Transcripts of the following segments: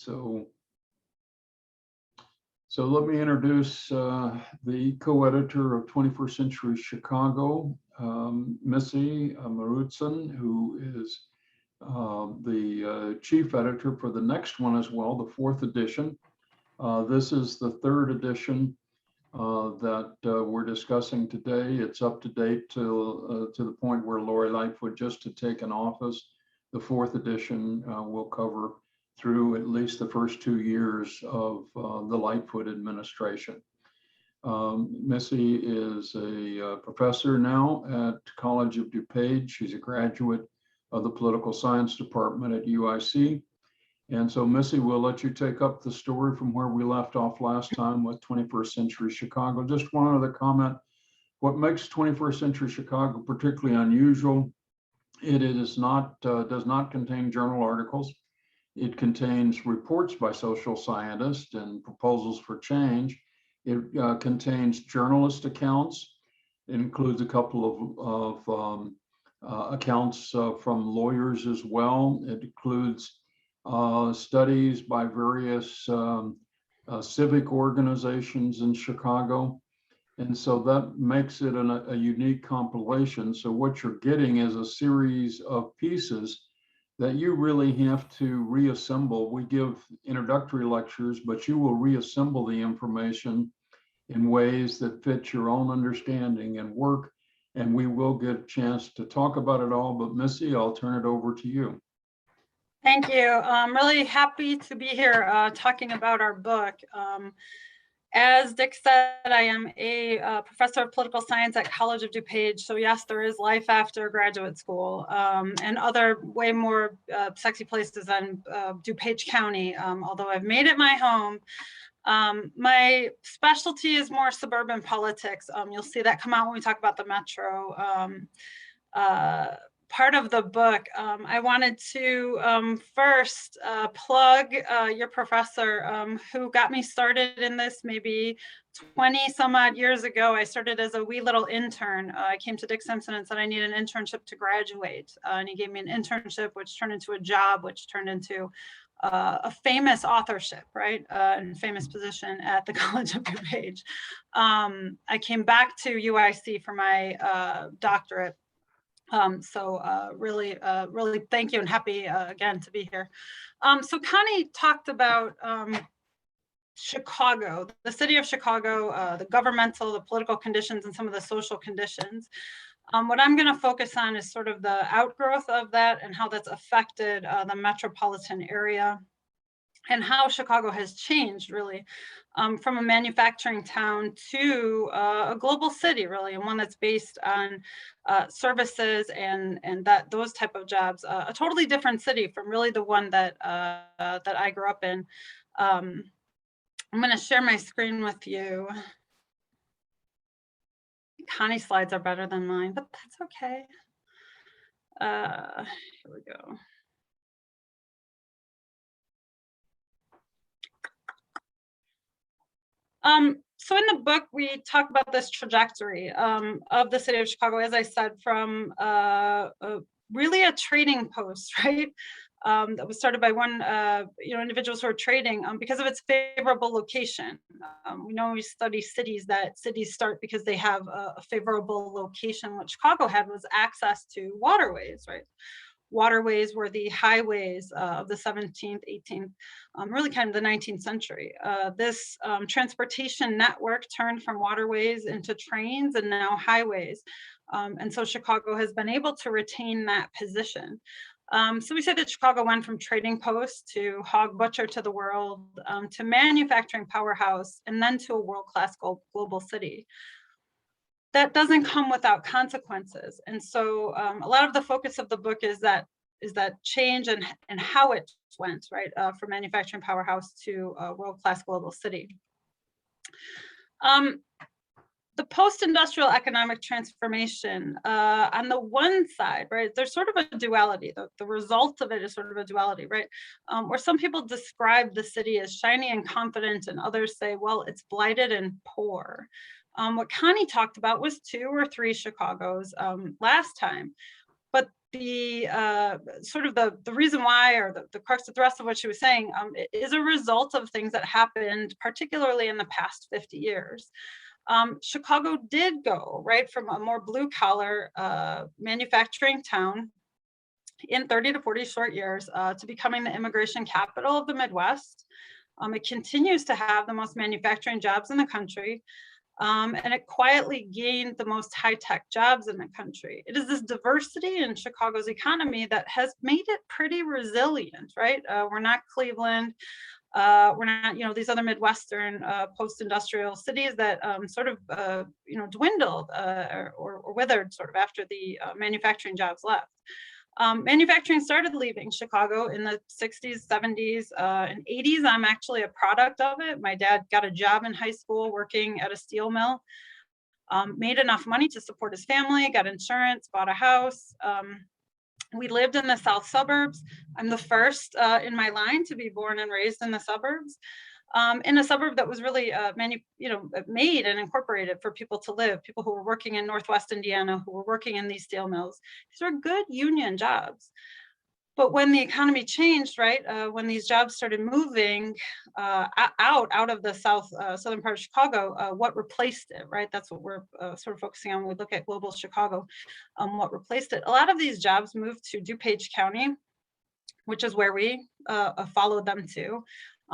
So let me introduce the co-editor of 21st Century Chicago, Missy Marutsan, who is the chief editor for the next one as well, the fourth edition. This is the third edition that we're discussing today. It's up to date to the point where Lori Lightfoot just had taken office. The fourth edition will cover through at least the first 2 years of the Lightfoot administration. Missy is a professor now at College of DuPage. She's a graduate of the political science department at UIC. And so Missy, we'll let you take up the story from where we left off last time with 21st Century Chicago. Just one other comment. What makes 21st Century Chicago particularly unusual, it is not, does not contain journal articles. It contains reports by social scientists and proposals for change. It contains journalist accounts. It includes a couple of accounts from lawyers as well. It includes studies by various civic organizations in Chicago. And so that makes it a unique compilation. So what you're getting is a series of pieces that you really have to reassemble. We give introductory lectures, but you will reassemble the information in ways that fit your own understanding and work. And we will get a chance to talk about it all. But Missy, I'll turn it over to you. Thank you. I'm really happy to be here talking about our book. As Dick said, I am a professor of political science at College of DuPage. So yes, there is life after graduate school and other way more sexy places than DuPage County, although I've made it my home. My specialty is more suburban politics. You'll see that come out when we talk about the Metro. Part of the book, I wanted to first plug your professor who got me started in this maybe 20 some odd years ago. I started as a wee little intern. I came to Dick Simpson and said I need an internship to graduate. And he gave me an internship, which turned into a job, which turned into a famous authorship, right? And famous position at the College of DuPage. I came back to UIC for my doctorate. Really thank you and happy again to be here. So Connie talked about Chicago, the city of Chicago, the governmental, the political conditions, and some of the social conditions. What I'm going to focus on is sort of the outgrowth of that and how that's affected the metropolitan area and how Chicago has changed really from a manufacturing town to a global city really, and one that's based on services and those type of jobs. A totally different city from really the one that that I grew up in. I'm going to share my screen with you. Connie's slides are better than mine, but that's okay. Here we go. So in the book, we talk about this trajectory of the city of Chicago, as I said, from really a trading post, right? That was started by one, individuals who are trading because of its favorable location. We know when we study cities that cities start because they have a favorable location. What Chicago had was access to waterways, right? Waterways were the highways of the 17th, 18th, really kind of the 19th century. This transportation network turned from waterways into trains and now highways. And so Chicago has been able to retain that position. So we say that Chicago went from trading post to hog butcher to the world, to manufacturing powerhouse, and then to a world-class global city. That doesn't come without consequences. And so a lot of the focus of the book is that change and how it went, right, from manufacturing powerhouse to a world-class global city. The post-industrial economic transformation, on the one side, right, there's sort of a duality. The result of it is sort of a duality, right? Where some people describe the city as shiny and confident, and others say, well, it's blighted and poor. What Connie talked about was 2 or 3 Chicagos last time. But sort of the reason why, or the crux of the rest of what she was saying, is a result of things that happened, particularly in the past 50 years. Chicago did go right from a more blue collar manufacturing town in 30 to 40 short years to becoming the immigration capital of the Midwest. It continues to have the most manufacturing jobs in the country. And it quietly gained the most high-tech jobs in the country. It is this diversity in Chicago's economy that has made it pretty resilient, right? We're not Cleveland. We're not, these other Midwestern post-industrial cities that sort of, dwindled or withered sort of after the manufacturing jobs left. Manufacturing started leaving Chicago in the 60s, 70s, and 80s. I'm actually a product of it. My dad got a job in high school working at a steel mill, made enough money to support his family, got insurance, bought a house. We lived in the south suburbs. I'm the first in my line to be born and raised in the suburbs. In a suburb that was really made and incorporated for people to live, people who were working in Northwest Indiana, who were working in these steel mills. These are good union jobs. But when the economy changed, right, when these jobs started moving out of the southern part of Chicago, what replaced it, right? That's what we're sort of focusing on when we look at global Chicago, what replaced it. A lot of these jobs moved to DuPage County, which is where we followed them to.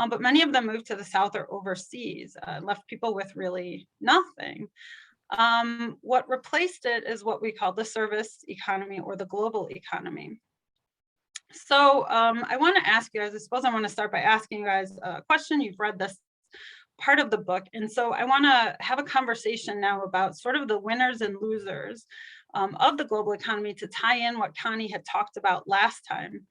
But many of them moved to the south or overseas, left people with really nothing. What replaced it is what we call the service economy or the global economy. So I want to ask you guys, I suppose I want to start by asking you guys a question. You've read this part of the book. And so I want to have a conversation now about sort of the winners and losers of the global economy to tie in what Connie had talked about last time.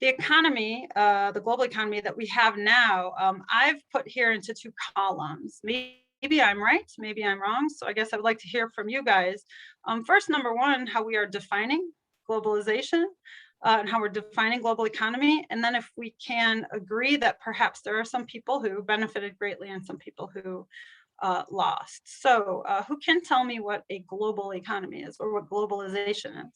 The economy, the global economy that we have now, I've put here into two columns. Maybe I'm right, maybe I'm wrong. So I guess I would like to hear from you guys. First, number one, how we are defining globalization and how we're defining global economy. And then if we can agree that perhaps there are some people who benefited greatly and some people who lost. So who can tell me what a global economy is or what globalization is?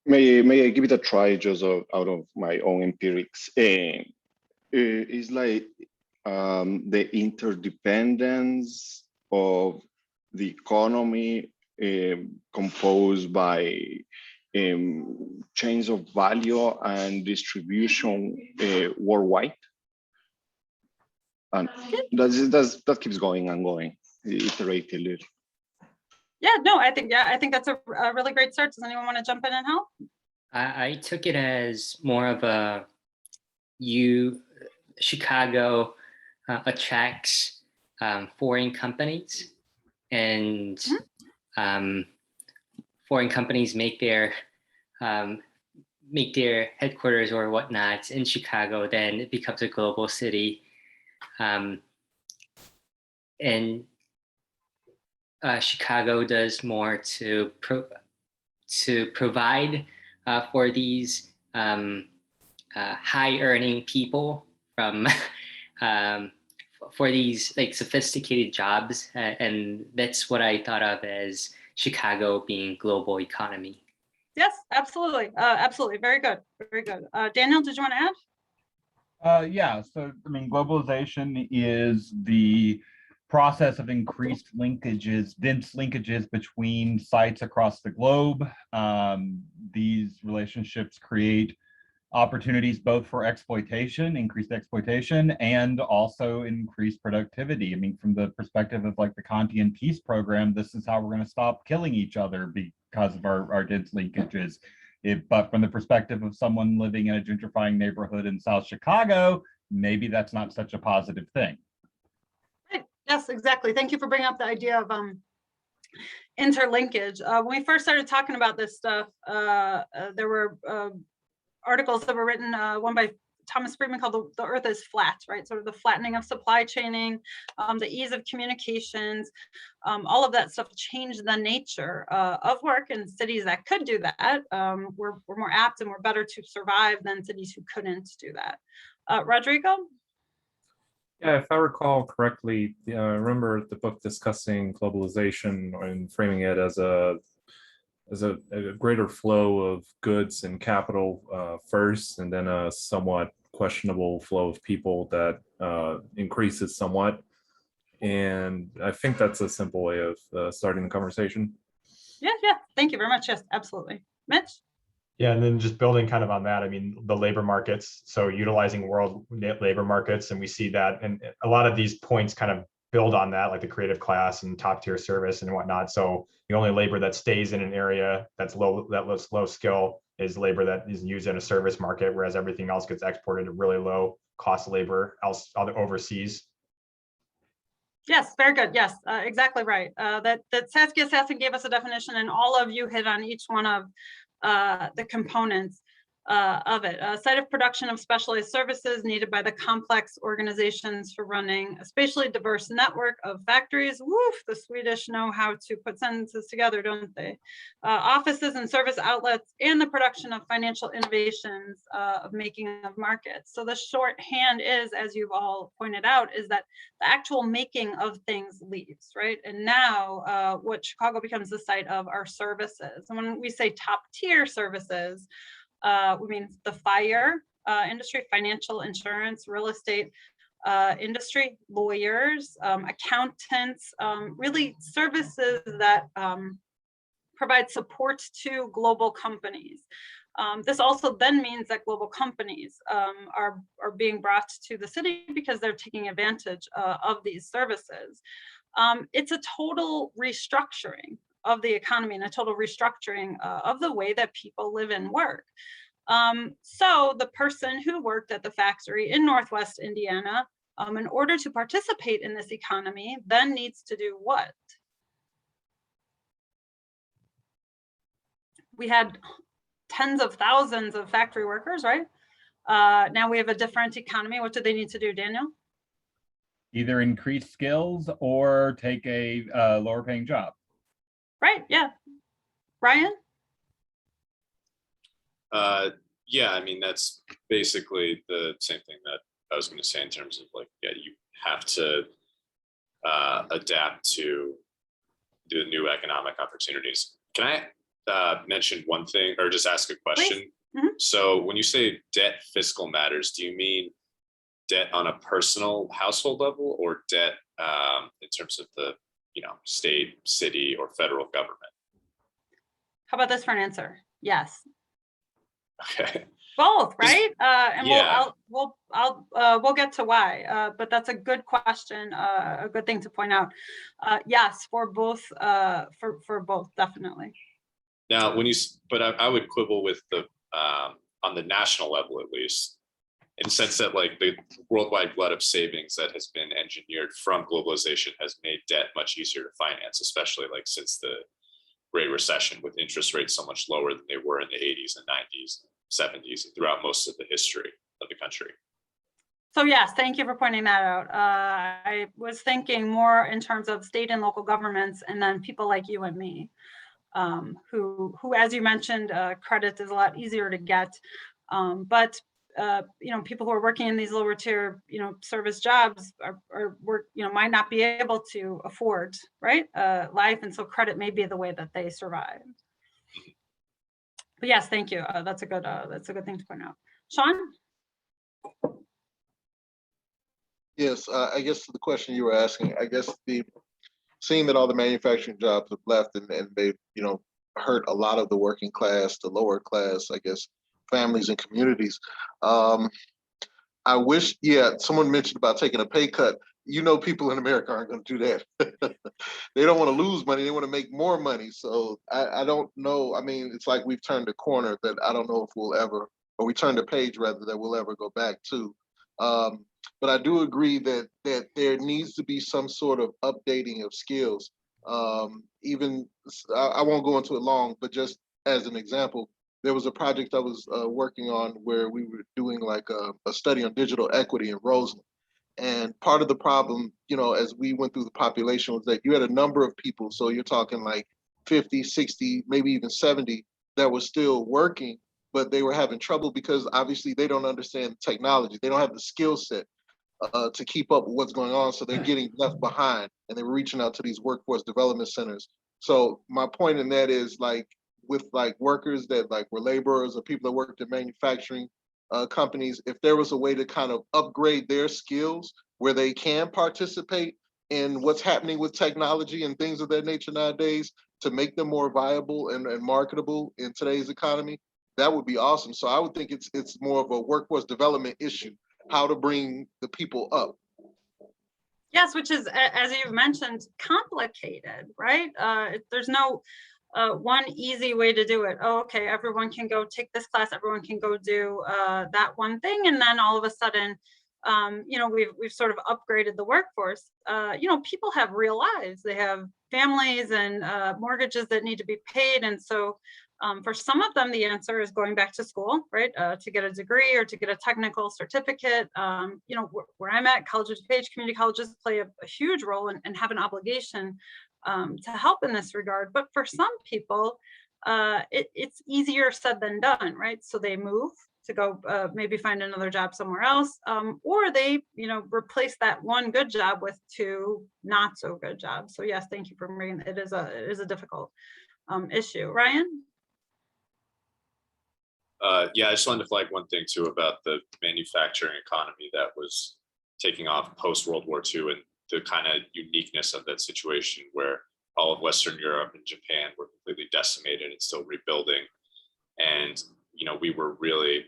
May I give it a try just out of my own empirics? It's like the interdependence of the economy composed by chains of value and distribution worldwide. And that keeps going and going, iteratively. Yeah, no, I think that's a really great start. Does anyone want to jump in and help? I took it as more of a Chicago attracts foreign companies, and foreign companies make their headquarters or whatnot in Chicago. Then it becomes a global city, and Chicago does more to provide for these high-earning people from for these like sophisticated jobs, and that's what I thought of as Chicago being global economy. Yes, absolutely, absolutely, very good, very good. Daniel, did you want to add? Yeah. So I mean, globalization is the process of increased linkages, dense linkages between sites across the globe. These relationships create opportunities both for exploitation, increased exploitation, and also increased productivity. I mean, from the perspective of like the Kantian Peace Program, this is how we're going to stop killing each other because of our dense linkages. But from the perspective of someone living in a gentrifying neighborhood in South Chicago, maybe that's not such a positive thing. Right. Yes, exactly. Thank you for bringing up the idea of interlinkage. When we first started talking about this stuff, there were articles that were written, one by Thomas Friedman called The Earth is Flat, right? Sort of the flattening of supply chaining, the ease of communications, all of that stuff changed the nature of work, and cities that could do that were more apt and were better to survive than cities who couldn't do that. Rodrigo? Yeah, if I recall correctly, I remember the book discussing globalization and framing it as a greater flow of goods and capital first, and then a somewhat questionable flow of people that increases somewhat. And I think that's a simple way of starting the conversation. Yeah. Thank you very much. Yes, absolutely. Mitch? Yeah, and then just building kind of on that, I mean, the labor markets, so utilizing world labor markets, and we see that, and a lot of these points kind of build on that, like the creative class and top tier service and whatnot. So the only labor that stays in an area that's low skill is labor that is used in a service market, whereas everything else gets exported to really low cost labor overseas. Yes, very good. Yes, exactly right. That Saskia Sassen gave us a definition, and all of you hit on each one of the components of it. Site of production of specialized services needed by the complex organizations for running a spatially diverse network of factories. Woof, the Swedish know how to put sentences together, don't they? Offices and service outlets, and the production of financial innovations of making of markets. So the shorthand is, as you've all pointed out, is that the actual making of things leaves, right? And now what Chicago becomes the site of are services. And when we say top tier services, we mean the fire industry, financial, insurance, real estate industry, lawyers, accountants, really services that provide support to global companies. This also then means that global companies are being brought to the city because they're taking advantage of these services. It's a total restructuring of the economy and a total restructuring of the way that people live and work. So the person who worked at the factory in Northwest Indiana, in order to participate in this economy, then needs to do what? We had tens of thousands of factory workers, right? Now we have a different economy. What do they need to do, Daniel? Either increase skills or take a lower paying job. Right, yeah. Ryan? Yeah, I mean, that's basically the same thing that I was going to say in terms of like, yeah, you have to adapt to the new economic opportunities. Can I mention one thing or just ask a question? Mm-hmm. So when you say debt fiscal matters, do you mean debt on a personal household level or debt in terms of the, state, city, or federal government? How about this for an answer? Yes. Okay. Both, right? And yeah. we'll get to why, but that's a good question, a good thing to point out. Yes, for both, for both, definitely. Now, but I would quibble with the on the national level, at least, in the sense that like the worldwide glut of savings that has been engineered from globalization has made debt much easier to finance, especially like since the Great Recession, with interest rates so much lower than they were in the 80s and 90s, 70s, and throughout most of the history of the country. So yes, thank you for pointing that out. I was thinking more in terms of state and local governments, and then people like you and me, who, as you mentioned, credit is a lot easier to get, but people who are working in these lower tier, service jobs are work, might not be able to afford, right, life, and so credit may be the way that they survive. But yes, thank you. That's a good thing to point out. Sean? Yes, I guess the question you were asking, I guess seeing that all the manufacturing jobs have left and they've, hurt a lot of the working class, the lower class, I guess, families and communities. I wish, someone mentioned about taking a pay cut. People in America aren't going to do that. They don't want to lose money. They want to make more money. So I don't know. I mean, it's like we've turned a corner that I don't know if we'll ever, or we turned a page rather, that we'll ever go back to. But I do agree that there needs to be some sort of updating of skills. Even I won't go into it long, but just as an example, there was a project I was working on where we were doing like a study on digital equity in Roseland. And part of the problem, as we went through the population, was that you had a number of people. So you're talking like 50, 60, maybe even 70 that were still working, but they were having trouble because obviously they don't understand technology. They don't have the skill set. to keep up with what's going on. So they're getting left behind, and they're reaching out to these workforce development centers. So my point in that is like with like workers that like were laborers or people that worked in manufacturing companies, if there was a way to kind of upgrade their skills where they can participate in what's happening with technology and things of that nature nowadays to make them more viable and marketable in today's economy, that would be awesome. So I would think it's more of a workforce development issue, how to bring the people up. Yes, which is, as you've mentioned, complicated, right? There's no one easy way to do it. Oh, okay, everyone can go take this class, everyone can go do that one thing, and then all of a sudden, you know, we've sort of upgraded the workforce. You know, people have real lives, they have families and mortgages that need to be paid, and so for some of them, the answer is going back to school, right, to get a degree or to get a technical certificate. You know, where I'm at, College of DuPage community colleges play a huge role and have an obligation to help in this regard. But for some people, it's easier said than done, right? So they move to go maybe find another job somewhere else, or they, you know, replace that one good job with two not so good jobs. So yes, thank you for bringing it. It is a difficult issue. Ryan? Yeah, I just wanted to flag one thing too about the manufacturing economy that was taking off post World War II and the kind of uniqueness of that situation where all of Western Europe and Japan were completely decimated and still rebuilding. And, you know, we were really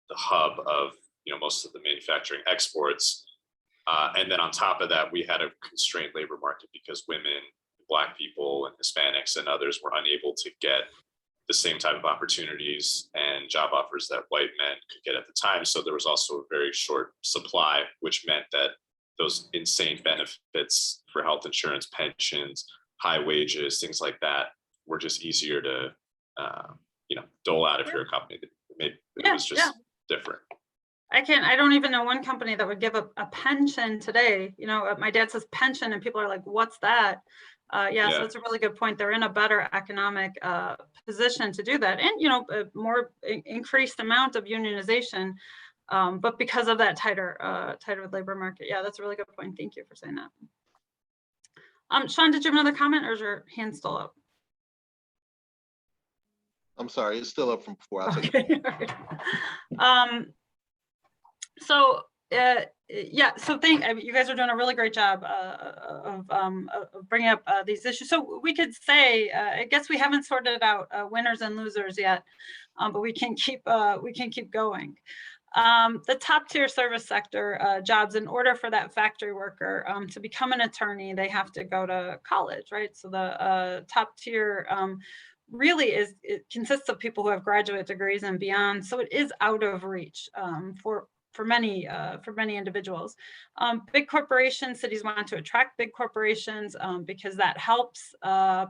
the hub of, you know, most of the manufacturing exports. And then on top of that, we had a constrained labor market because women, Black people and Hispanics and others were unable to get the same type of opportunities and job offers that white men could get at the time. So there was also a very short supply, which meant that those insane benefits for health insurance, pensions, high wages, things like that were just easier to, you know, dole out if you're a company that made it was just different. I don't even know one company that would give a pension today. You know, my dad says pension and people are like, what's that? Yeah, so that's a really good point. They're in a better economic position to do that. And, you know, a more increased amount of unionization, but because of that tighter labor market. Yeah, that's a really good point. Thank you for saying that. Sean, did you have another comment or is your hand still up? I'm sorry, it's still up from before. I'll take Okay. So yeah, so you guys are doing a really great job of bringing up these issues. So we could say, I guess we haven't sorted out winners and losers yet, but we can keep going. The top tier service sector jobs, in order for that factory worker to become an attorney, they have to go to college, right? So the top tier really it consists of people who have graduate degrees and beyond. So it is out of reach for many individuals. Big corporations, cities want to attract big corporations because that helps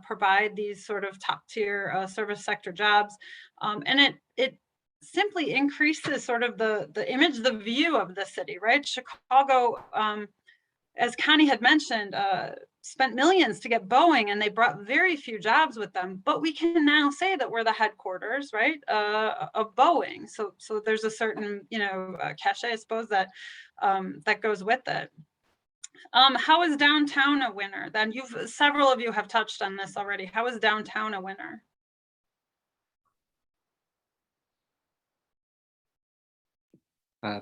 provide these sort of top tier service sector jobs. And it simply increases sort of the image, the view of the city, right? Chicago, as Connie had mentioned, spent millions to get Boeing, and they brought very few jobs with them. But we can now say that we're the headquarters, right, of Boeing. So there's a certain, you know, cachet, I suppose, that that goes with it. How is downtown a winner? Then several of you have touched on this already. How is downtown a winner?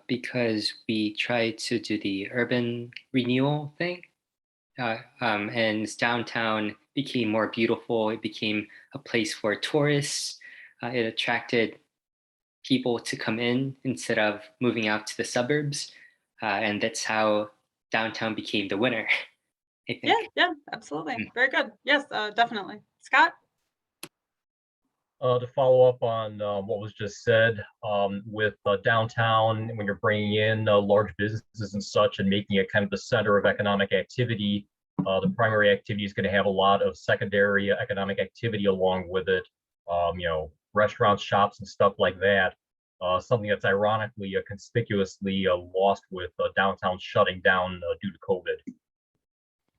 Because we try to do the urban renewal thing. And downtown became more beautiful. It became a place for tourists. It attracted people to come in instead of moving out to the suburbs. And that's how downtown became the winner, I think. Yeah, absolutely. Very good. Yes, definitely. Scott? To follow up on what was just said, with downtown, when you're bringing in large businesses and such and making it kind of the center of economic activity, the primary activity is going to have a lot of secondary economic activity along with it, you know, restaurants, shops, and stuff like that. Something that's ironically conspicuously lost with downtown shutting down due to COVID.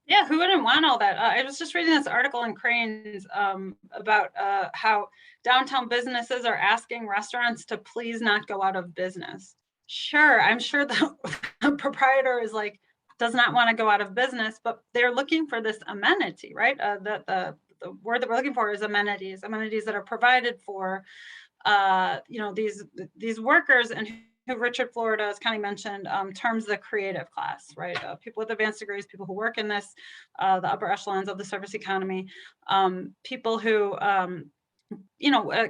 Yeah, who wouldn't want all that? I was just reading this article in Crain's about how downtown businesses are asking restaurants to please not go out of business. Sure, I'm sure the the proprietor is like, does not want to go out of business, but they're looking for this amenity, right? The word that we're looking for is amenities, amenities that are provided for, these workers, and who Richard Florida, as Connie mentioned, terms the creative class, right? People with advanced degrees, people who work in this, the upper echelons of the service economy, people who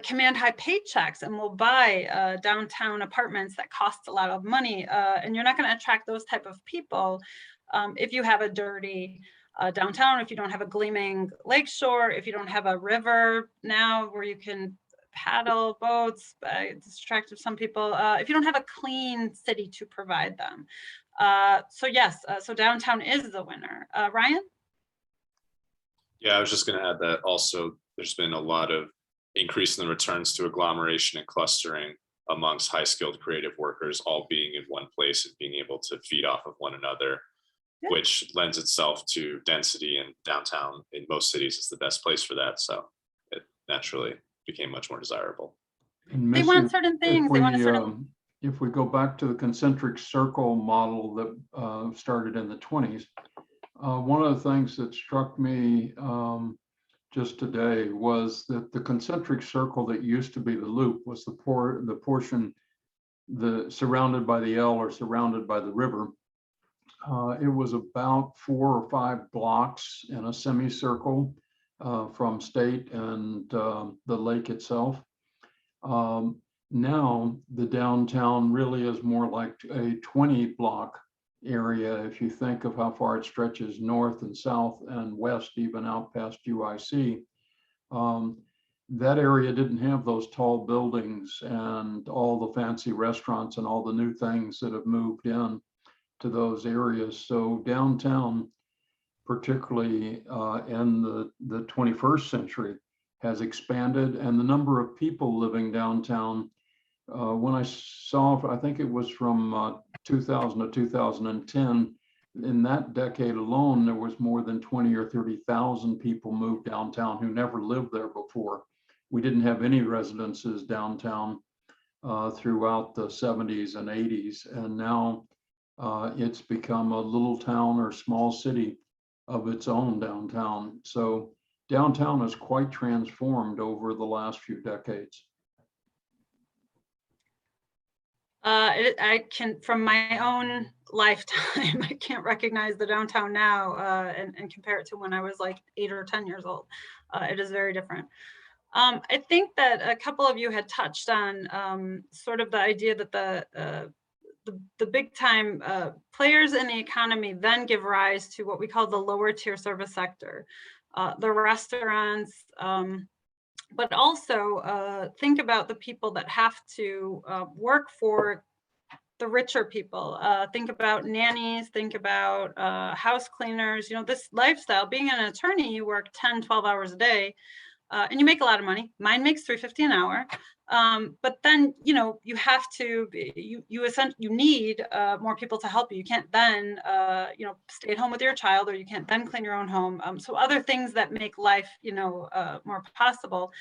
command high paychecks and will buy downtown apartments that cost a lot of money. And you're not going to attract those type of people if you have a dirty downtown, if you don't have a gleaming lakeshore, if you don't have a river now where you can paddle boats. It's attractive to some people. If you don't have a clean city to provide them. So yes, so downtown is the winner. Ryan? Yeah, I was just going to add that also there's been a lot of increase in the returns to agglomeration and clustering amongst high skilled creative workers, all being in one place and being able to feed off of one another, Yeah. which lends itself to density, and downtown in most cities is the best place for that. So it naturally became much more desirable. And They want Missy, certain if things. They want a certain. if we go back to the concentric circle model that started in the 20s, one of the things that struck me just today was that the concentric circle that used to be the loop was the portion surrounded by the L or surrounded by the river. It was about 4 or 5 blocks in a semicircle from State and the lake itself. Now the downtown really is more like a 20 block area if you think of how far it stretches north and south and west, even out past UIC. That area didn't have those tall buildings and all the fancy restaurants and all the new things that have moved in to those areas. So downtown, particularly in the 21st century, has expanded, and the number of people living downtown, when I saw, I think it was from 2000 to 2010, in that decade alone, there was more than 20 or 30,000 people moved downtown who never lived there before. We didn't have any residences downtown throughout the 70s and 80s, and now it's become a little town or small city of its own downtown. So downtown is quite transformed over the last few decades. I can, from my own lifetime, I can't recognize the downtown now and compare it to when I was like 8 or 10 years old. It is very different. I think that a couple of you had touched on sort of the idea that the big time players in the economy then give rise to what we call the lower tier service sector, the restaurants, but also think about the people that have to work for the richer people. Think about nannies, think about house cleaners. This lifestyle, being an attorney, you work 10, 12 hours a day and you make a lot of money. Mine makes $3.50 an hour. But then, you have to, you need more people to help you. You can't then, stay at home with your child, or you can't then clean your own home. So other things that make life, more possible.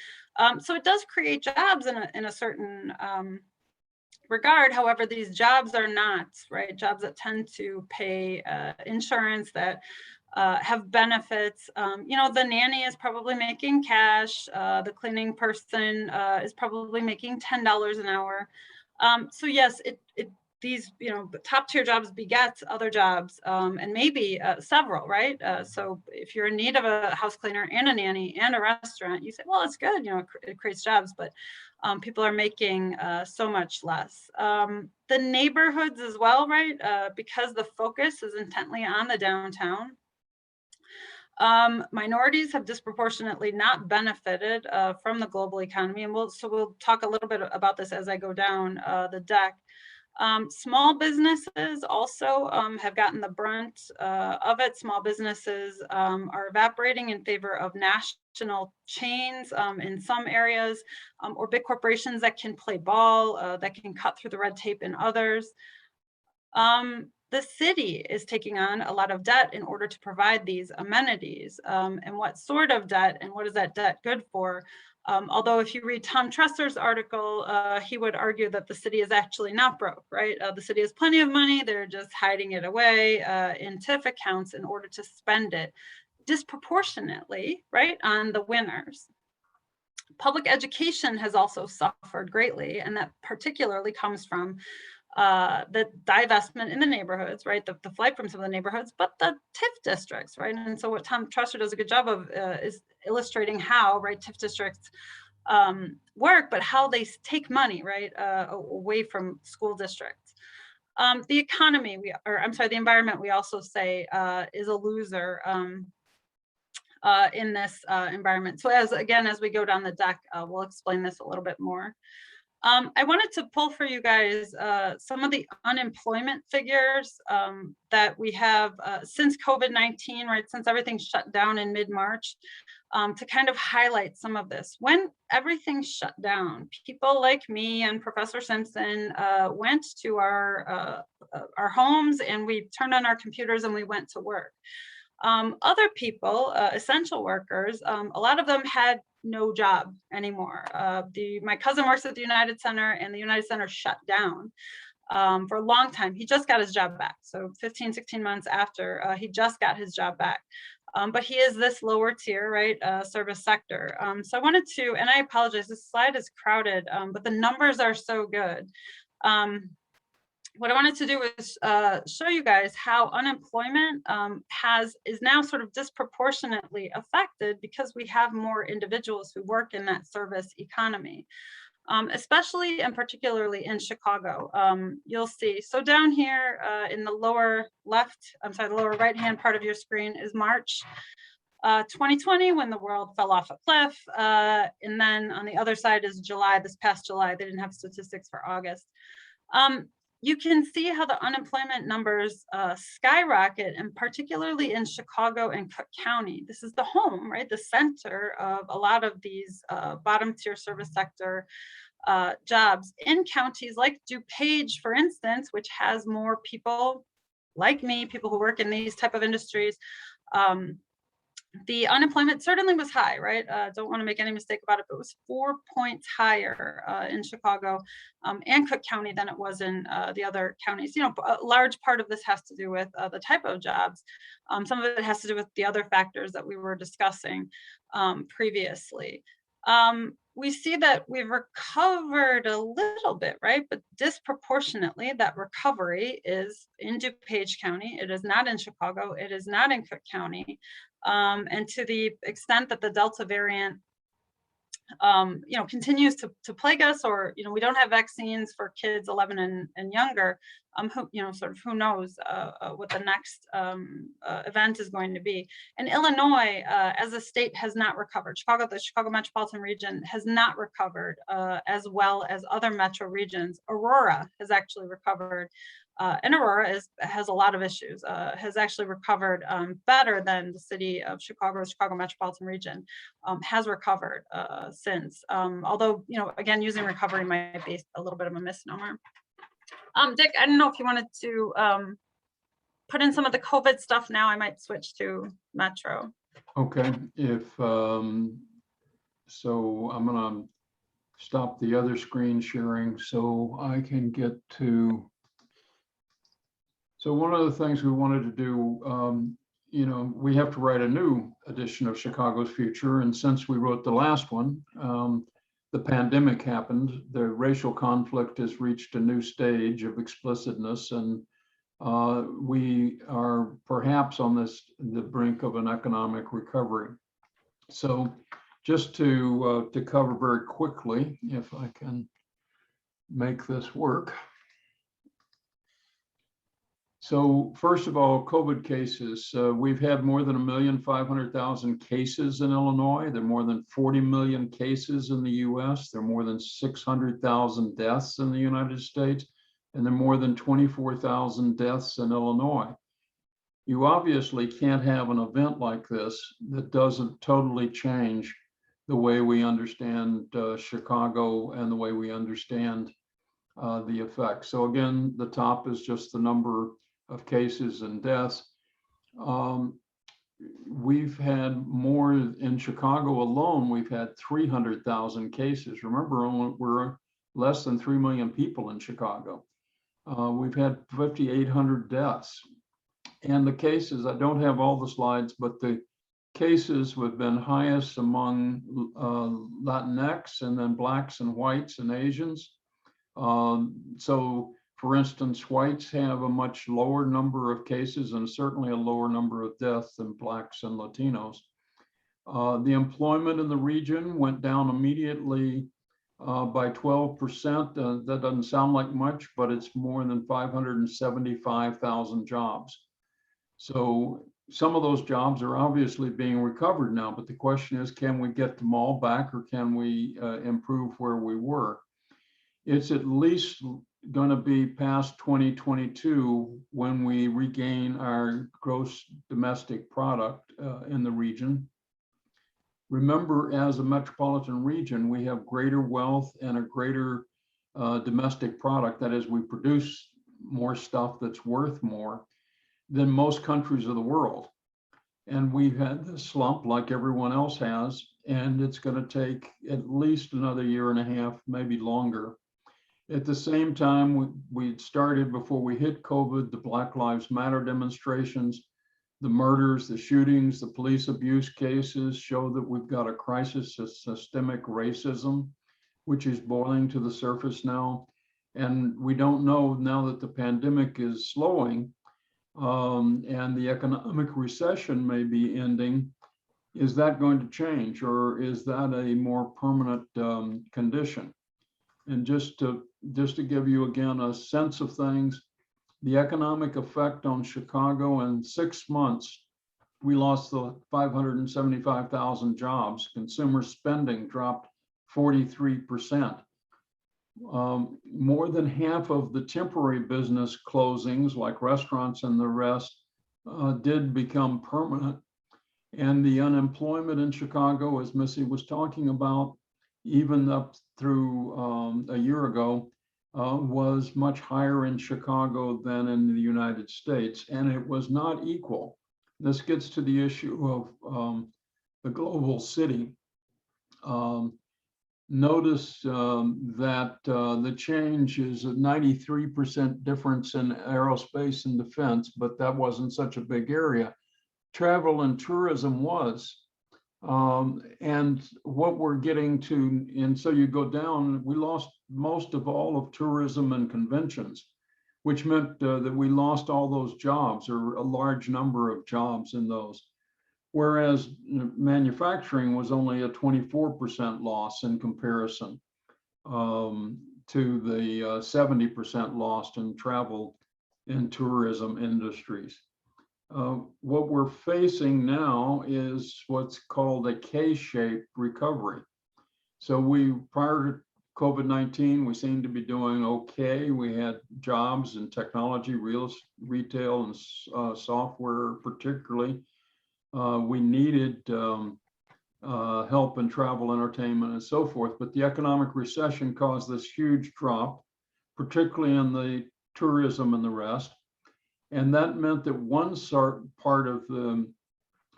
So it does create jobs in a certain regard. However, these jobs are not, right? Jobs that tend to pay insurance, that have benefits. The nanny is probably making cash. The cleaning person is probably making $10 an hour. So yes, these top tier jobs beget other jobs, and maybe several, right? So if you're in need of a house cleaner and a nanny and a restaurant, you say, well, it's good, it creates jobs, but people are making so much less. The neighborhoods as well, right? Because the focus is intently on the downtown. Minorities have disproportionately not benefited from the global economy, and we'll talk a little bit about this as I go down the deck. Small businesses also have gotten the brunt of it. Small businesses are evaporating in favor of national chains in some areas, or big corporations that can play ball, that can cut through the red tape in others. The city is taking on a lot of debt in order to provide these amenities. And what sort of debt, and what is that debt good for? Although if you read Tom Tresser's article, he would argue that the city is actually not broke, right? The city has plenty of money. They're just hiding it away in TIF accounts in order to spend it disproportionately, right, on the winners. Public education has also suffered greatly, and that particularly comes from the divestment in the neighborhoods, right? The flight from some of the neighborhoods, but the TIF districts, right? And so what Tom Tresser does a good job of is illustrating how, right, TIF districts work, but how they take money, right, away from school districts. The economy, the environment, we also say is a loser in this environment. So as we go down the deck, we'll explain this a little bit more. I wanted to pull for you guys some of the unemployment figures that we have since COVID-19, right? Since everything shut down in mid-March, to kind of highlight some of this. When everything shut down, people like me and Professor Simpson went to our homes, and we turned on our computers and we went to work. Other people, essential workers, a lot of them had no job anymore. My cousin works at the United Center, and the United Center shut down for a long time. He just got his job back. So 15, 16 months after, he just got his job back. But he is this lower tier, right, service sector. So I wanted to, and I apologize, this slide is crowded, but the numbers are so good. What I wanted to do is show you guys how unemployment is now sort of disproportionately affected because we have more individuals who work in that service economy, especially and particularly in Chicago. You'll see. So down here in the lower the lower right-hand part of your screen is March 2020, when the world fell off a cliff. And then on the other side is July, this past July. They didn't have statistics for August. You can see how the unemployment numbers skyrocket, and particularly in Chicago and Cook County. This is the home, right? The center of a lot of these bottom tier service sector jobs in counties like DuPage, for instance, which has more people like me, people who work in these type of industries. The unemployment certainly was high, right? Don't want to make any mistake about it, but it was 4 points higher in Chicago and Cook County than it was in the other counties. You know, a large part of this has to do with the type of jobs. Some of it has to do with the other factors that we were discussing previously. We see that we've recovered a little bit, right? But disproportionately, that recovery is in DuPage County. It is not in Chicago. It is not in Cook County. And to the extent that the Delta variant, continues to plague us, or, we don't have vaccines for kids 11 and younger, who knows what the next event is going to be. And Illinois, as a state, has not recovered. The Chicago metropolitan region has not recovered as well as other metro regions. Aurora has actually recovered. And Aurora has a lot of issues, has actually recovered better than the city of Chicago. The Chicago metropolitan region has recovered since, although, again, using recovery might be a little bit of a misnomer. Dick, I don't know if you wanted to put in some of the COVID stuff now. I might switch to Metro. Okay, so I'm gonna stop the other screen sharing so I can get to. So one of the things we wanted to do, we have to write a new edition of Chicago's Future. And since we wrote the last one, the pandemic happened. The racial conflict has reached a new stage of explicitness, and we are perhaps on the brink of an economic recovery. So just to cover very quickly, if I can make this work. So first of all, COVID cases. We've had more than 1,500,000 cases in Illinois. There are more than 40 million cases in the US. There are more than 600,000 deaths in the United States, and there are more than 24,000 deaths in Illinois. You obviously can't have an event like this that doesn't totally change the way we understand Chicago and the way we understand the effects. So again, the top is just the number of cases and deaths. we've had more in Chicago alone. We've had 300,000 cases. Remember, we're less than 3 million people in Chicago. We've had 5,800 deaths. And the cases, I don't have all the slides, but the cases have been highest among Latinx, and then Blacks and whites and Asians. So for instance, whites have a much lower number of cases and certainly a lower number of deaths than Blacks and Latinos. The employment in the region went down immediately by 12%. That doesn't sound like much, but it's more than 575,000 jobs. So some of those jobs are obviously being recovered now, but the question is, can we get them all back, or can we improve where we were? It's at least going to be past 2022 when we regain our gross domestic product in the region. Remember, as a metropolitan region, we have greater wealth and a greater domestic product. That is, we produce more stuff that's worth more than most countries of the world. And we've had this slump like everyone else has, and it's going to take at least another year and a half, maybe longer. At the same time, we started before we hit COVID, the Black Lives Matter demonstrations, the murders, the shootings, the police abuse cases show that we've got a crisis of systemic racism, which is boiling to the surface now. And we don't know, now that the pandemic is slowing, and the economic recession may be ending, is that going to change, or is that a more permanent condition? And just to give you again a sense of things, the economic effect on Chicago in 6 months, we lost the 575,000 jobs. Consumer spending dropped 43%. More than half of the temporary business closings, like restaurants and the rest, did become permanent. And the unemployment in Chicago, as Missy was talking about, even up through a year ago, was much higher in Chicago than in the United States, and it was not equal. This gets to the issue of the global city. Notice that the change is a 93% difference in aerospace and defense, but that wasn't such a big area. Travel and tourism was. And what we're getting to, and so you go down, we lost most of all of tourism and conventions, which meant that we lost all those jobs, or a large number of jobs in those. Whereas manufacturing was only a 24% loss in comparison to the 70% lost in travel and tourism industries. What we're facing now is what's called a K-shaped recovery. So prior to COVID-19, we seemed to be doing okay. We had jobs in technology, retail, and software particularly. We needed help in travel, entertainment, and so forth. But the economic recession caused this huge drop, particularly in the tourism and the rest. And that meant that one part of the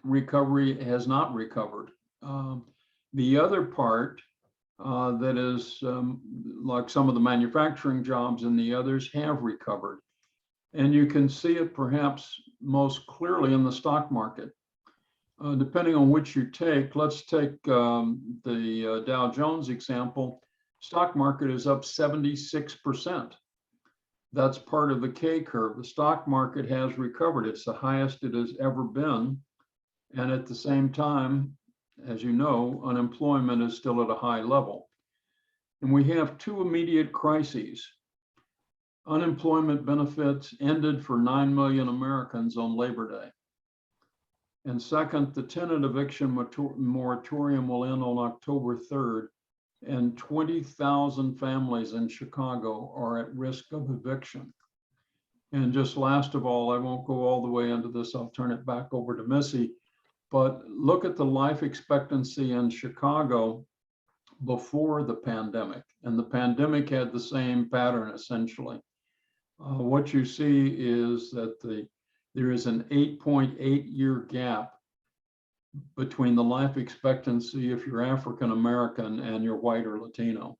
recovery has not recovered. The other part that is like some of the manufacturing jobs and the others have recovered. And you can see it perhaps most clearly in the stock market. Depending on which you take, let's take the Dow Jones example. Stock market is up 76%. That's part of the K curve. The stock market has recovered. It's the highest it has ever been. And at the same time, as you know, unemployment is still at a high level. And we have two immediate crises. Unemployment benefits ended for 9 million Americans on Labor Day. And second, the tenant eviction moratorium will end on October 3rd, and 20,000 families in Chicago are at risk of eviction. And just last of all, I won't go all the way into this, I'll turn it back over to Missy, but look at the life expectancy in Chicago before the pandemic. And the pandemic had the same pattern essentially. What you see is that there is an 8.8 year gap between the life expectancy if you're African American and you're white or Latino.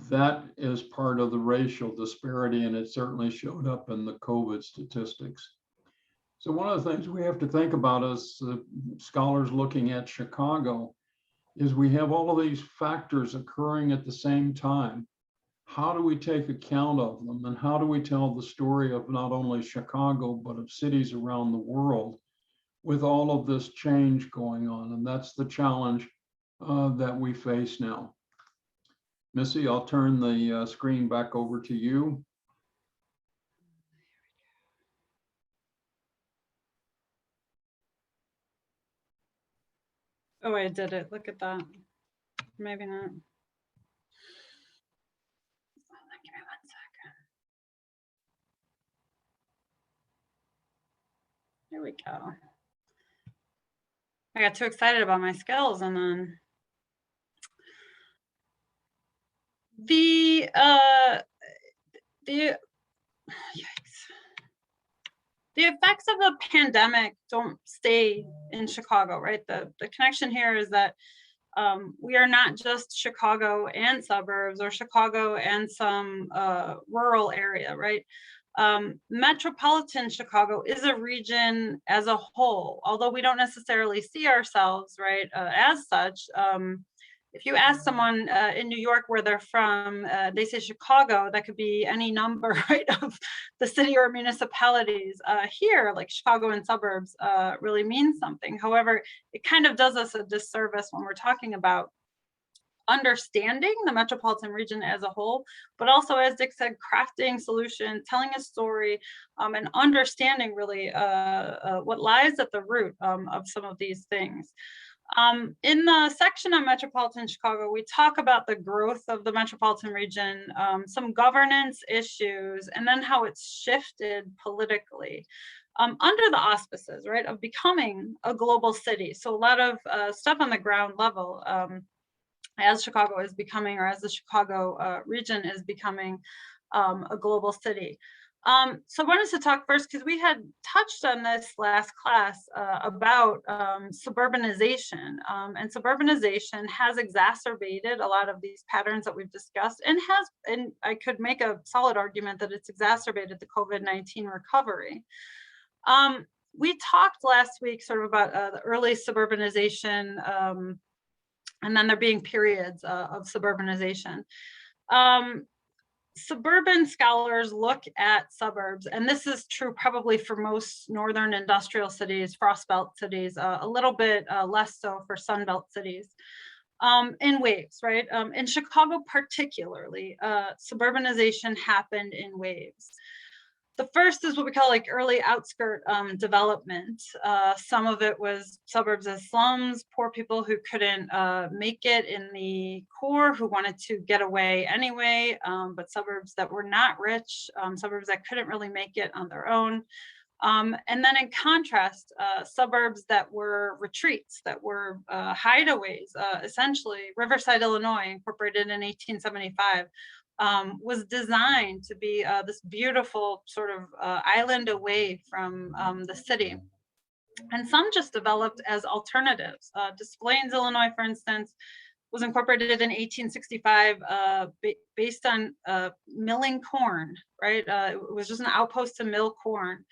That is part of the racial disparity, and it certainly showed up in the COVID statistics. So one of the things we have to think about as scholars looking at Chicago is we have all of these factors occurring at the same time. How do we take account of them, and how do we tell the story of not only Chicago, but of cities around the world with all of this change going on? And that's the challenge that we face now. Missy, I'll turn the screen back over to you. Oh, I did it. Look at that. Maybe not. Give me 1 second. Here we go. I got too excited about my skills, and then the effects of the pandemic don't stay in Chicago, right? The connection here is that we are not just Chicago and suburbs, or Chicago and some rural area, right? Metropolitan Chicago is a region as a whole, although we don't necessarily see ourselves, right, as such. If you ask someone in New York where they're from, they say Chicago, that could be any number, right, of the city or municipalities. Here, like Chicago and suburbs really means something. However, it kind of does us a disservice when we're talking about understanding the metropolitan region as a whole, but also, as Dick said, crafting solutions, telling a story, and understanding really what lies at the root of some of these things. In the section on metropolitan Chicago, we talk about the growth of the metropolitan region, some governance issues, and then how it's shifted politically under the auspices, right, of becoming a global city. So a lot of stuff on the ground level as Chicago is becoming, or as the Chicago region is becoming a global city. So I wanted to talk first, because we had touched on this last class about suburbanization, and suburbanization has exacerbated a lot of these patterns that we've discussed, and I could make a solid argument that it's exacerbated the COVID-19 recovery. We talked last week sort of about the early suburbanization, and then there being periods of suburbanization. Suburban scholars look at suburbs, and this is true probably for most northern industrial cities, frost belt cities, a little bit less so for sun belt cities, in waves, right? In Chicago particularly, suburbanization happened in waves. The first is what we call like early outskirt development. Some of it was suburbs as slums, poor people who couldn't make it in the core, who wanted to get away anyway, but suburbs that were not rich, suburbs that couldn't really make it on their own. And then in contrast, suburbs that were retreats, that were hideaways, essentially. Riverside, Illinois, incorporated in 1875, was designed to be this beautiful sort of island away from the city. And some just developed as alternatives. Des Plaines, Illinois, for instance, was incorporated in 1865 based on milling corn, right? It was just an outpost to mill corn.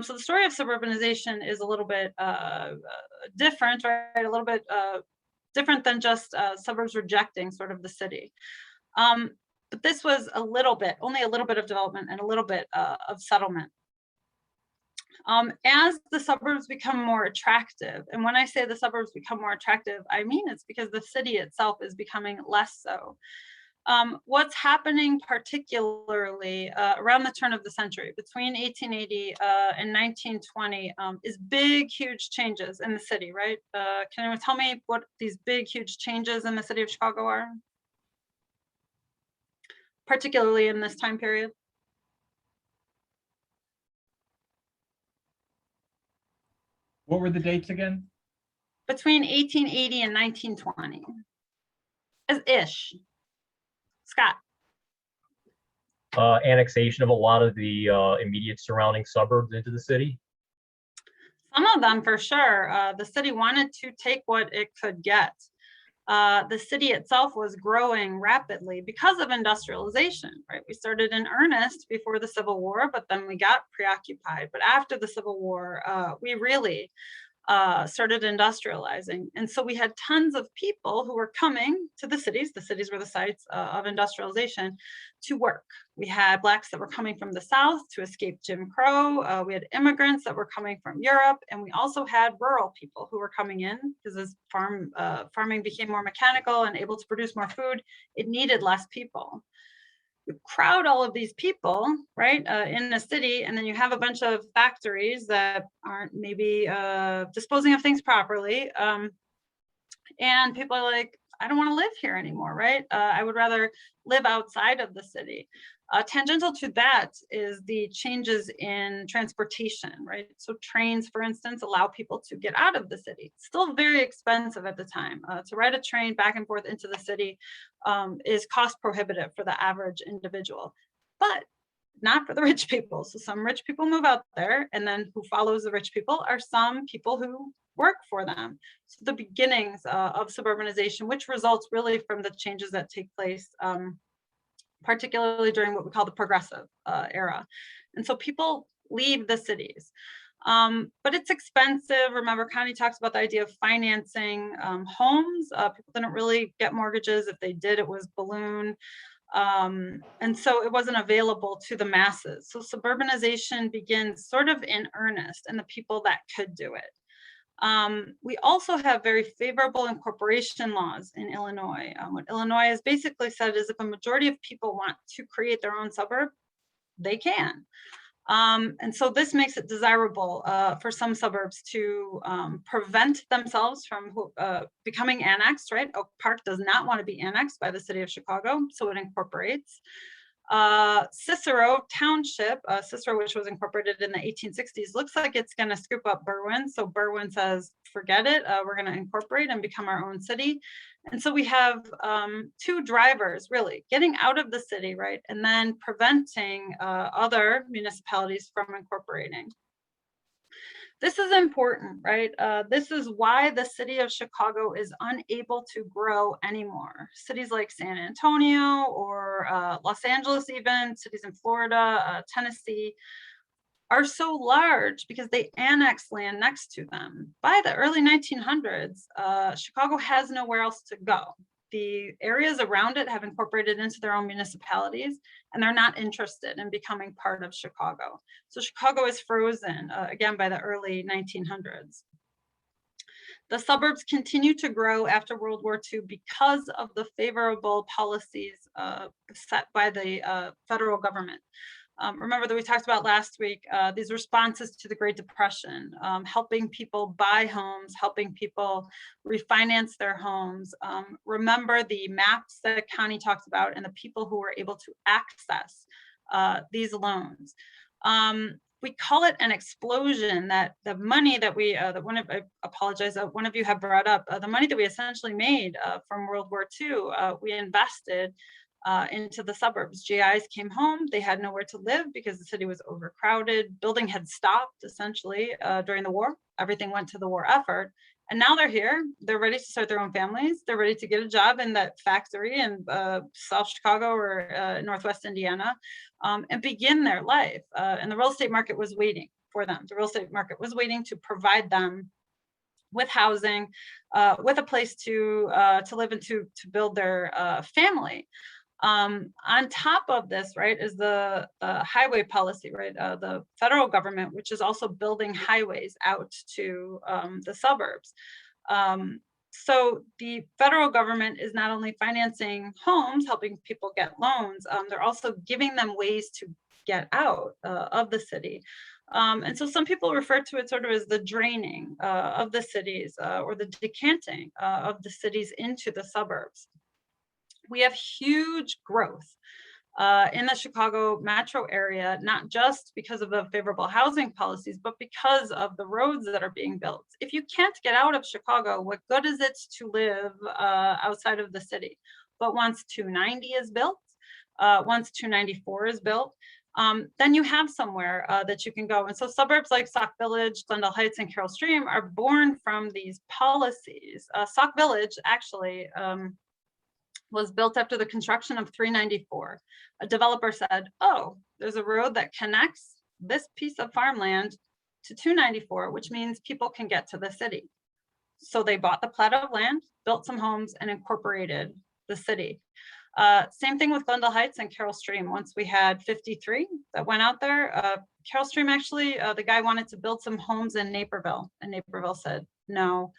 So the story of suburbanization is a little bit different, right? A little bit different than just suburbs rejecting sort of the city. But this was a little bit, only a little bit of development and a little bit of settlement. As the suburbs become more attractive, and when I say the suburbs become more attractive, I mean it's because the city itself is becoming less so. What's happening particularly around the turn of the century, between 1880 and 1920, is big, huge changes in the city, right? Can anyone tell me what these big, huge changes in the city of Chicago are? Particularly in this time period? What were the dates again? Between 1880 and 1920. Ish. Scott. Annexation of a lot of the immediate surrounding suburbs into the city. Some of them for sure. The city wanted to take what it could get. The city itself was growing rapidly because of industrialization, right? We started in earnest before the Civil War, but then we got preoccupied. But after the Civil War, we really started industrializing. And so we had tons of people who were coming to the cities. The cities were the sites of industrialization to work. We had Blacks that were coming from the South to escape Jim Crow. We had immigrants that were coming from Europe. And we also had rural people who were coming in because as farming became more mechanical and able to produce more food, it needed less people. You crowd all of these people, right, in the city, and then you have a bunch of factories that aren't maybe disposing of things properly. And people are like, I don't want to live here anymore, right? I would rather live outside of the city. Tangential to that is the changes in transportation, right? So trains, for instance, allow people to get out of the city. It's still very expensive at the time. To ride a train back and forth into the city is cost prohibitive for the average individual, but not for the rich people. So some rich people move out there, and then who follows the rich people are some people who work for them. So the beginnings of suburbanization, which results really from the changes that take place particularly during what we call the progressive era. And so people leave the cities. But it's expensive. Remember, Connie talks about the idea of financing homes. People didn't really get mortgages. If they did, it was balloon. And so it wasn't available to the masses. So suburbanization begins sort of in earnest, and the people that could do it. We also have very favorable incorporation laws in Illinois. What Illinois has basically said is if a majority of people want to create their own suburb, they can. And so this makes it desirable for some suburbs to prevent themselves from becoming annexed, right? Oak Park does not want to be annexed by the city of Chicago, so it incorporates. Cicero Township, Cicero, which was incorporated in the 1860s, looks like it's going to scoop up Berwyn. So Berwyn says, forget it, we're going to incorporate and become our own city. And so we have two drivers, really, getting out of the city, right? And then preventing other municipalities from incorporating. This is important, right? This is why the city of Chicago is unable to grow anymore. Cities like San Antonio or Los Angeles, even cities in Florida, Tennessee, are so large because they annex land next to them. By the early 1900s, Chicago has nowhere else to go. The areas around it have incorporated into their own municipalities, and they're not interested in becoming part of Chicago. So Chicago is frozen, again, by the early 1900s. The suburbs continue to grow after World War II because of the favorable policies set by the federal government. Remember that we talked about last week, these responses to the Great Depression, helping people buy homes, helping people refinance their homes. Remember the maps that Connie talked about and the people who were able to access these loans. We call it an explosion, that the money that we, I apologize, one of you have brought up, the money that we essentially made from World War II, we invested into the suburbs. GIs came home, they had nowhere to live because the city was overcrowded. Building had stopped essentially during the war. Everything went to the war effort. And now they're here, they're ready to start their own families. They're ready to get a job in that factory in South Chicago or Northwest Indiana and begin their life. And the real estate market was waiting for them. The real estate market was waiting to provide them with housing, with a place to live and to build their family. On top of this, right, is the highway policy, right? The federal government, which is also building highways out to the suburbs. So the federal government is not only financing homes, helping people get loans, they're also giving them ways to get out of the city. And so some people refer to it sort of as the draining of the cities or the decanting of the cities into the suburbs. We have huge growth in the Chicago metro area, not just because of the favorable housing policies, but because of the roads that are being built. If you can't get out of Chicago, what good is it to live outside of the city? But once 290 is built, once 294 is built, then you have somewhere that you can go. And so suburbs like Sauk Village, Glendale Heights, and Carroll Stream are born from these policies. Sauk Village actually was built after the construction of 394. A developer said, oh, there's a road that connects this piece of farmland to 294, which means people can get to the city. So they bought the plat of land, built some homes, and incorporated the city. Same thing with Glendale Heights and Carroll Stream. Once we had 53 that went out there, Carroll Stream actually, the guy wanted to build some homes in Naperville, and Naperville said no.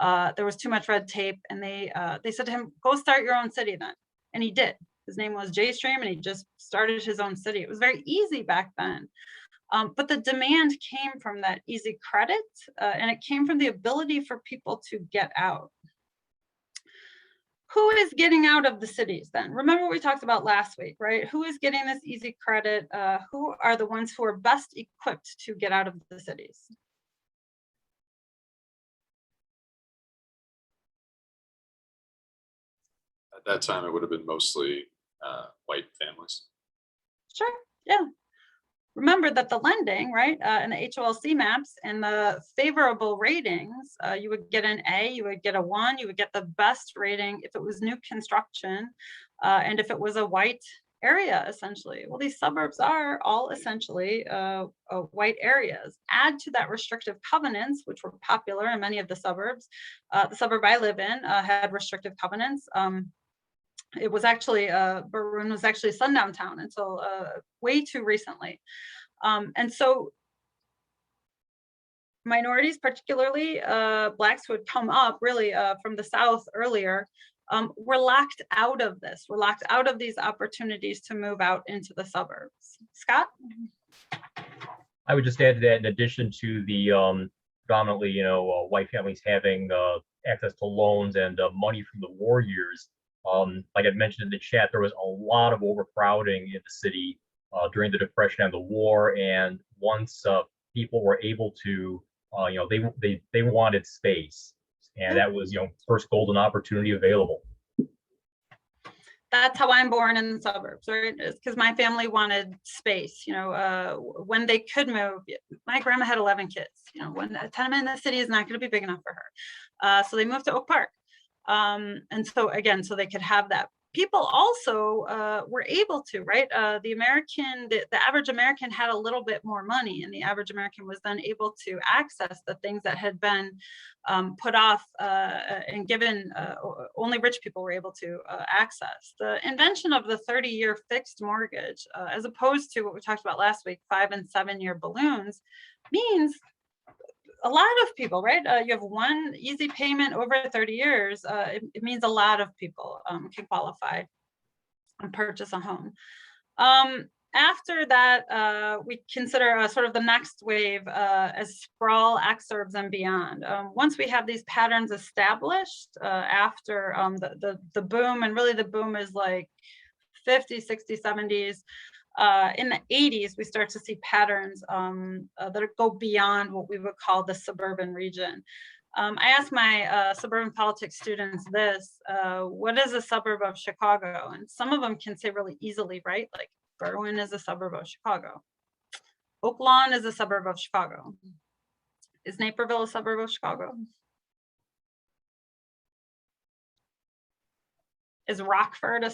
There was too much red tape, and they said to him, go start your own city then. And he did. His name was J Stream, and he just started his own city. It was very easy back then. But the demand came from that easy credit, and it came from the ability for people to get out. Who is getting out of the cities then? Remember what we talked about last week, right? Who is getting this easy credit? Who are the ones who are best equipped to get out of the cities? At that time, it would have been mostly white families. Sure, yeah. Remember that the lending, right, and the HOLC maps and the favorable ratings, you would get an A, you would get a 1, you would get the best rating if it was new construction, and if it was a white area, essentially. Well, these suburbs are all essentially white areas. Add to that restrictive covenants, which were popular in many of the suburbs. The suburb I live in had restrictive covenants. It was actually, Berwyn was actually a sundown town until way too recently. And so minorities, particularly Blacks who had come up really from the South earlier, were locked out of this. We're locked out of these opportunities to move out into the suburbs. Scott? I would just add to that, in addition to the predominantly, white families having access to loans and money from the war years, like I mentioned in the chat, there was a lot of overcrowding in the city during the Depression and the war. And once people were able to, they wanted space, and that was, first golden opportunity available. That's how I'm born in the suburbs, right? It's because my family wanted space. When they could move, my grandma had 11 kids. When a tenement in the city is not going to be big enough for her, so they moved to Oak Park. And so again, so they could have that. People also were able to, right? The average American had a little bit more money, and the average American was then able to access the things that had been put off and given, only rich people were able to access. The invention of the 30-year fixed mortgage, as opposed to what we talked about last week, 5- and 7-year balloons, means a lot of people, right? You have one easy payment over 30 years. It means a lot of people can qualify and purchase a home. After that, we consider sort of the next wave as sprawl, exurbs, and beyond. Once we have these patterns established after the boom, and really the boom is like 50s, 60s, 70s, in the 80s, we start to see patterns that go beyond what we would call the suburban region. I asked my suburban politics students this, what is a suburb of Chicago? And some of them can say really easily, right? Like Berwyn is a suburb of Chicago. Oak Lawn is a suburb of Chicago. Is Naperville a suburb of Chicago? Is Rockford a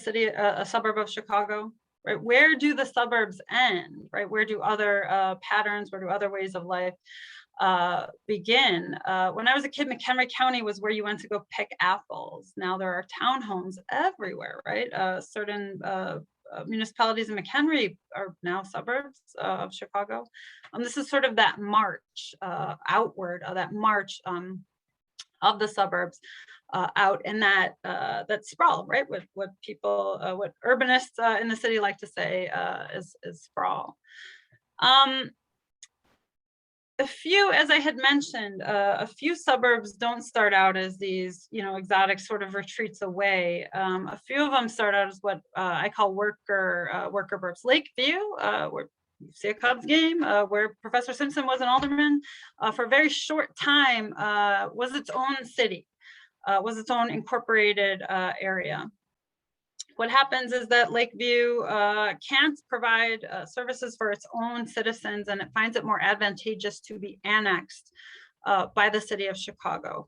suburb of Chicago? Right? Where do the suburbs end? Right? Where do other patterns, where do other ways of life begin? When I was a kid, McHenry County was where you went to go pick apples. Now there are townhomes everywhere, right? Certain municipalities in McHenry are now suburbs of Chicago. This is sort of that march outward, that march of the suburbs out in that sprawl, right? What people, what urbanists in the city like to say is sprawl. A few, as I had mentioned, a few suburbs don't start out as these, exotic sort of retreats away. A few of them start out as what I call worker burbs. Lakeview, where you see a Cubs game, where Professor Simpson was an alderman for a very short time, was its own city, was its own incorporated area. what happens is that Lakeview can't provide services for its own citizens, and it finds it more advantageous to be annexed by the city of Chicago.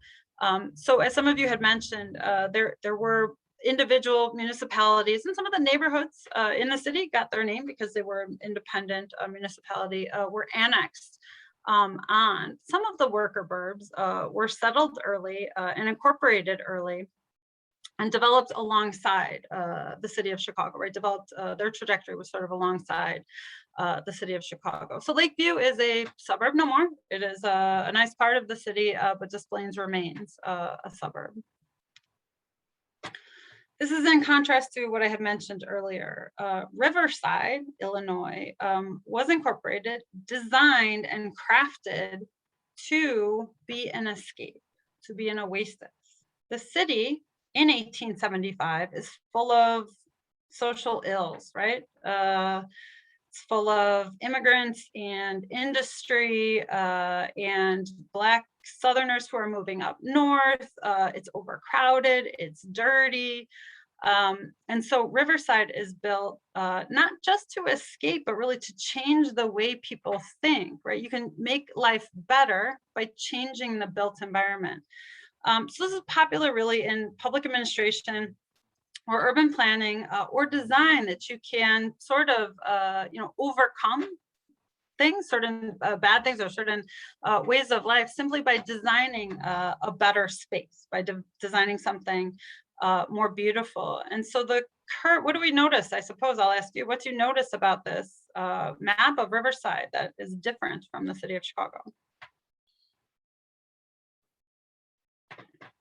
So as some of you had mentioned, there were individual municipalities, and some of the neighborhoods in the city got their name because they were an independent municipality, were annexed on. Some of the worker burbs were settled early and incorporated early and developed alongside the city of Chicago, right? Developed, their trajectory was sort of alongside the city of Chicago. So Lakeview is a suburb no more. It is a nice part of the city, but Des Plaines remains a suburb. This is in contrast to what I had mentioned earlier. Riverside, Illinois, was incorporated, designed, and crafted to be an escape, to be an oasis. The city in 1875 is full of social ills, right? It's full of immigrants and industry and Black Southerners who are moving up north. It's overcrowded, it's dirty. And so Riverside is built not just to escape, but really to change the way people think, right? You can make life better by changing the built environment. So this is popular really in public administration or urban planning or design, that you can sort of, overcome things, certain bad things or certain ways of life simply by designing a better space, by designing something more beautiful. And so what do we notice? I suppose I'll ask you, what do you notice about this map of Riverside that is different from the city of Chicago?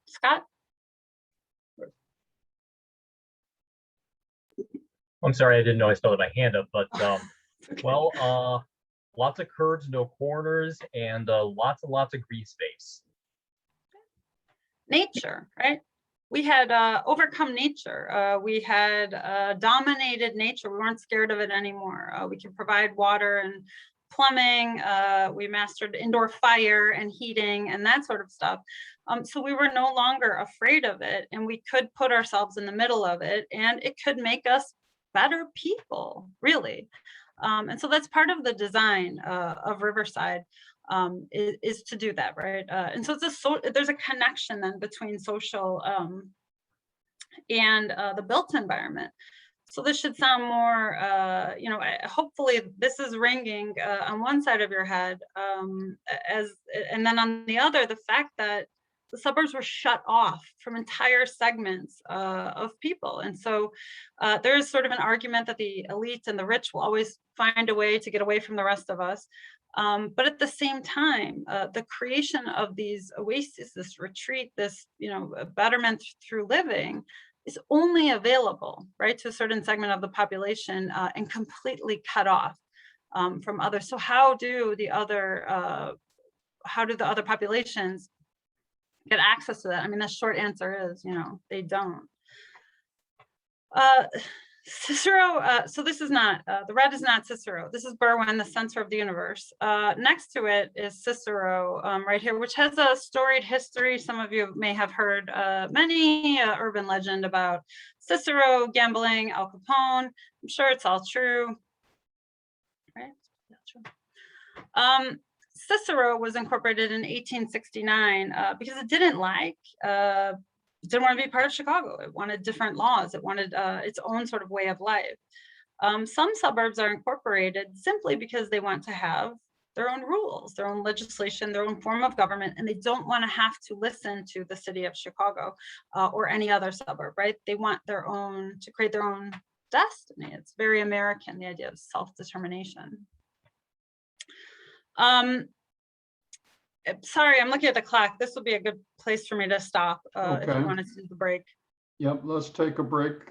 Scott? I'm sorry, I didn't know I still had my hand up, but well, lots of curves, no corners, and lots and lots of green space. Nature, right? We had overcome nature. We had dominated nature. We weren't scared of it anymore. We can provide water and plumbing. We mastered indoor fire and heating and that sort of stuff. So we were no longer afraid of it, and we could put ourselves in the middle of it, and it could make us better people, really. And so that's part of the design of Riverside, is to do that, right? And so there's a connection then between social and the built environment. So this should sound more, hopefully this is ringing on one side of your head, and then on the other, the fact that the suburbs were shut off from entire segments of people. And so there is sort of an argument that the elite and the rich will always find a way to get away from the rest of us. But at the same time, the creation of these oases, this retreat, this betterment through living is only available, right, to a certain segment of the population and completely cut off from others. So how do the other populations get access to that? I mean, the short answer is, they don't. Cicero, so this is not, the red is not Cicero. This is Berwyn, the center of the universe. Next to it is Cicero right here, which has a storied history. Some of you may have heard many urban legend about Cicero, gambling, Al Capone. I'm sure it's all true, right? That's true. Cicero was incorporated in 1869 because it didn't want to be part of Chicago. It wanted different laws. It wanted its own sort of way of life. Some suburbs are incorporated simply because they want to have their own rules, their own legislation, their own form of government, and they don't want to have to listen to the city of Chicago or any other suburb, right? They want to create their own destiny. It's very American, the idea of self-determination. Sorry, I'm looking at the clock. This will be a good place for me to stop if Okay. you wanted to do the break. Yep, let's take a break